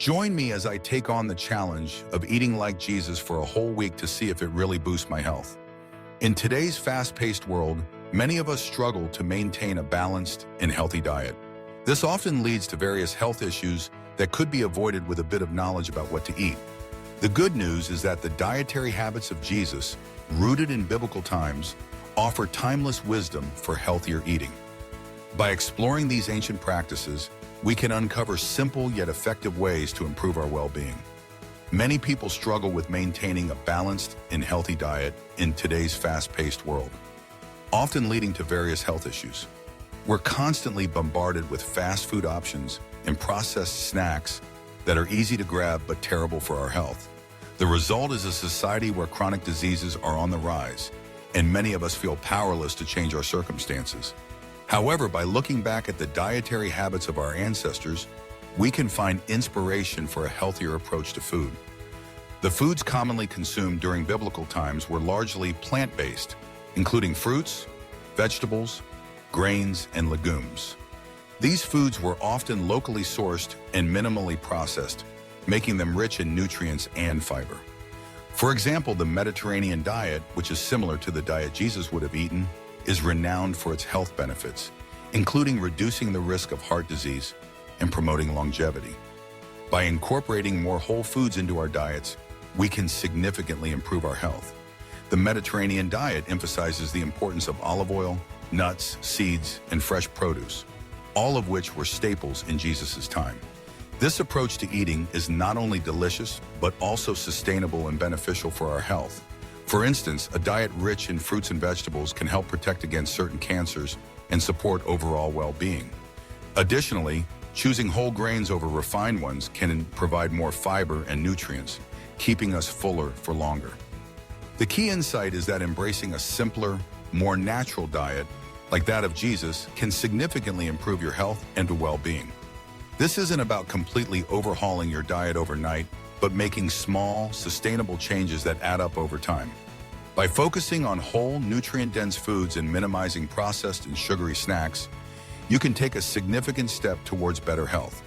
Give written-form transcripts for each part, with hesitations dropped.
Join me as I take on the challenge of eating like Jesus for a whole week to see if it really boosts my health. In today's fast-paced world, many of us struggle to maintain a balanced and healthy diet. This often leads to various health issues that could be avoided with a bit of knowledge about what to eat. The good news is that the dietary habits of Jesus, rooted in biblical times, offer timeless wisdom for healthier eating. By exploring these ancient practices, we can uncover simple yet effective ways to improve our well-being. Many people struggle with maintaining a balanced and healthy diet in today's fast-paced world, often leading to various health issues. We're constantly bombarded with fast food options and processed snacks that are easy to grab but terrible for our health. The result is a society where chronic diseases are on the rise, and many of us feel powerless to change our circumstances. However, by looking back at the dietary habits of our ancestors, we can find inspiration for a healthier approach to food. The foods commonly consumed during biblical times were largely plant-based, including fruits, vegetables, grains, and legumes. These foods were often locally sourced and minimally processed, making them rich in nutrients and fiber. For example, the Mediterranean diet, which is similar to the diet Jesus would have eaten, is renowned for its health benefits, including reducing the risk of heart disease and promoting longevity. By incorporating more whole foods into our diets, we can significantly improve our health. The Mediterranean diet emphasizes the importance of olive oil, nuts, seeds, and fresh produce, all of which were staples in Jesus' time. This approach to eating is not only delicious, but also sustainable and beneficial for our health. For instance, a diet rich in fruits and vegetables can help protect against certain cancers and support overall well-being. Additionally, choosing whole grains over refined ones can provide more fiber and nutrients, keeping us fuller for longer. The key insight is that embracing a simpler, more natural diet, like that of Jesus, can significantly improve your health and well-being. This isn't about completely overhauling your diet overnight, but making small, sustainable changes that add up over time. By focusing on whole, nutrient-dense foods and minimizing processed and sugary snacks, you can take a significant step towards better health.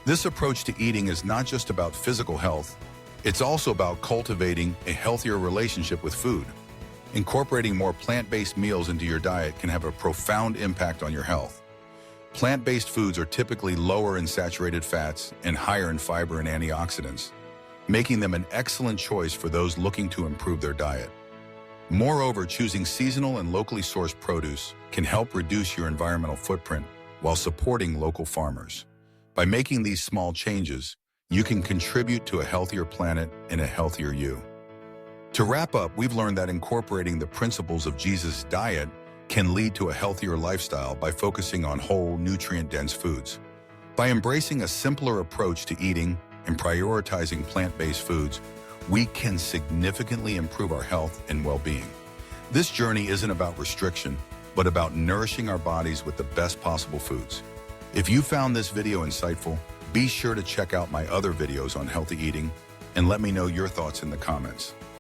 This approach to eating is not just about physical health, it's also about cultivating a healthier relationship with food. Incorporating more plant-based meals into your diet can have a profound impact on your health. Plant-based foods are typically lower in saturated fats and higher in fiber and antioxidants, making them an excellent choice for those looking to improve their diet. Moreover, choosing seasonal and locally sourced produce can help reduce your environmental footprint while supporting local farmers. By making these small changes, you can contribute to a healthier planet and a healthier you. To wrap up, we've learned that incorporating the principles of Jesus' diet can lead to a healthier lifestyle by focusing on whole, nutrient-dense foods. By embracing a simpler approach to eating and prioritizing plant-based foods, we can significantly improve our health and well-being. This journey isn't about restriction, but about nourishing our bodies with the best possible foods. If you found this video insightful, be sure to check out my other videos on healthy eating and let me know your thoughts in the comments.